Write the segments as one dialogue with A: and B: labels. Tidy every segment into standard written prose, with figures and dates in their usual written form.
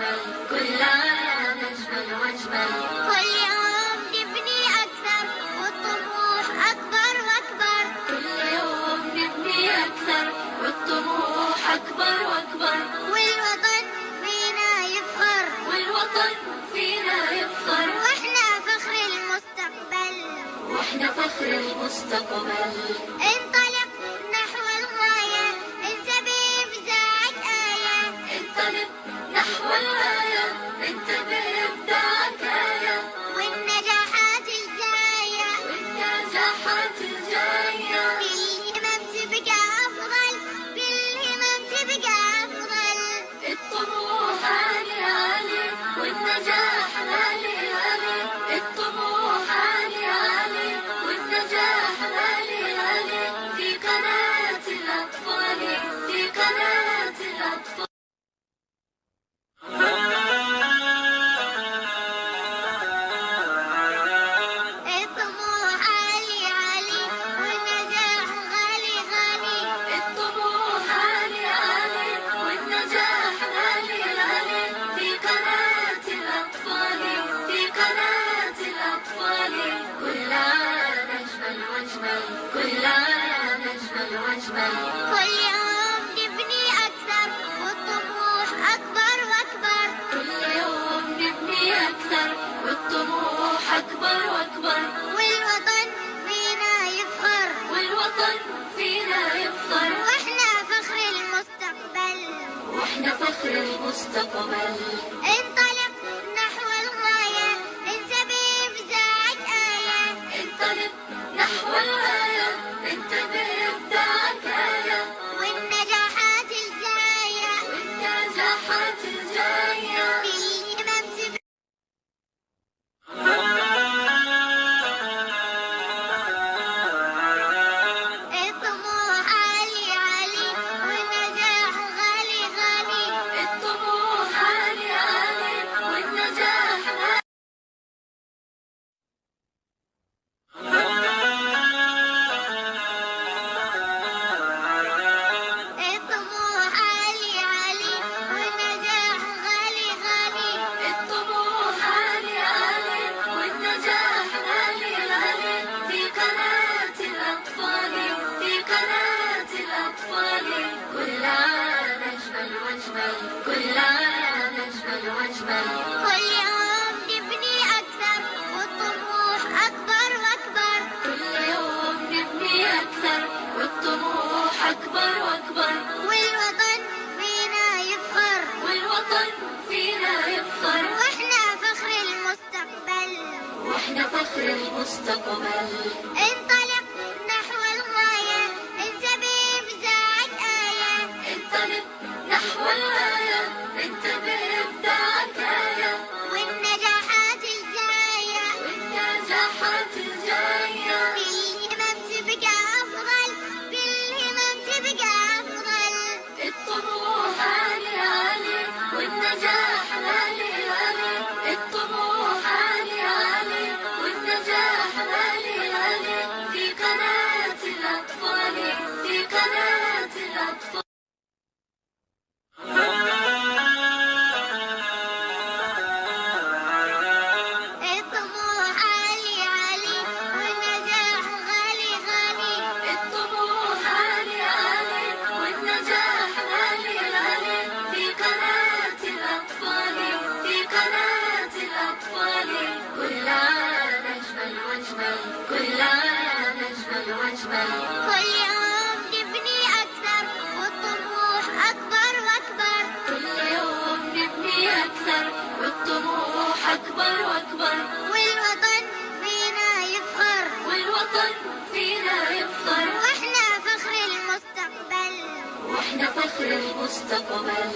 A: وأجمل، كل عام أجمل وأجمل. كل يوم نبني أكثر والطموح أكبر وأكبر. كل يوم نبني أكثر والطموح أكبر وأكبر. والوطن فينا يفخر، والوطن فينا يفخر. وإحنا فخر المستقبل، وإحنا فخر المستقبل. انطلق نحو الغاية، انتبه إبداعك آية. انطلق نحو الغاية، انتبه إبداعك آية. والنجاحات الجاية، والنجاحات الجاية. بالهمم تبقى أفضل، بالهمم تبقى أفضل. الطموح عالي عالي والنجاح غالي غالي. الطموح عالي عالي والنجاح غالي غالي. في قناة الأطفال، في قناة الأطفال. الطموح عالي عالي والنجاح غالي غالي. الطموح عالي عالي والنجاح غالي غالي. في قناة الأطفال، في قناة الأطفال. كل عام أجمل وأجمل، كل عام أجمل وأجمل. كل يوم نبني أكثر والطموح أكبر وأكبر. كل يوم نبني أكثر والطموح أكبر وأكبر. والوطن فينا يفخر، والوطن فينا يفخر. وإحنا فخر المستقبل، وإحنا فخر المستقبل. انطلق نحو الغاية، انتبه إبداعك آية. انطلق نحو الغاية، انتبه إبداعك آية. والنجاحات الجاية، والنجاحات الجاية. بالهمم تبقى الطموح عالي عالي والنجاح غالي غالي. الطموح عالي عالي والنجاح غالي. الطموح عالي عالي والنجاح غالي غالي. الطموح عالي عالي والنجاح غالي غالي. في قناة الأطفال، في قناة الأطفال. كل عام أجمل وأجمل، كل عام أجمل وأجمل. كل يوم نبني أكثر والطموح أكبر وأكبر. كل يوم نبني أكثر والطموح أكبر وأكبر. والوطن فينا يفخر، والوطن فينا يفخر. وإحنا فخر المستقبل، وإحنا فخر المستقبل. انطلق نحو الغاية، انتبه إبداعك آية. انطلق نحو الغاية، انتبه إبداعك آية. والنجاحات الجاية، والنجاحات الجاية. بالهمم تبقى أفضل، بالهمم تبقى أفضل. الطموح عالي عالي والنجاح غالي غالي. الطموح عالي عالي والنجاح غالي غالي. في قناة الأطفال، في قناة الأطفال. الطموح عالي عالي والنجاح غالي غالي. الطموح عالي عالي والنجاح غالي غالي. في قناة الأطفال، في قناة الأطفال. كل عام أجمل وأجمل، كل عام أجمل وأجمل. كل يوم نبني أكثر والطموح أكبر وأكبر. كل يوم نبني أكثر والطموح أكبر وأكبر. والوطن فينا يفخر، والوطن فينا يفخر. وإحنا فخر المستقبل، وإحنا فخر المستقبل.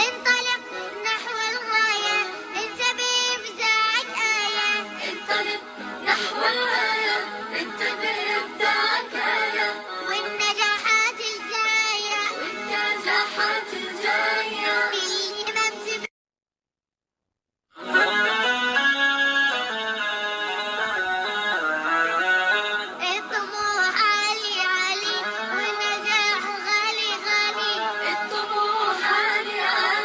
A: انطلق نحو الغاية، انتبه إبداعك آية. انطلق نحو الغاية، انتبه إبداعك آية. والنجاحات الجاية، والنجاحات الجاية. بالهمم تبقى الطموح عالي عالي والنجاح غالي غالي. الطموح عالي عالي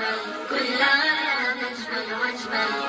A: أجمل، كل عام أجمل وأجمل.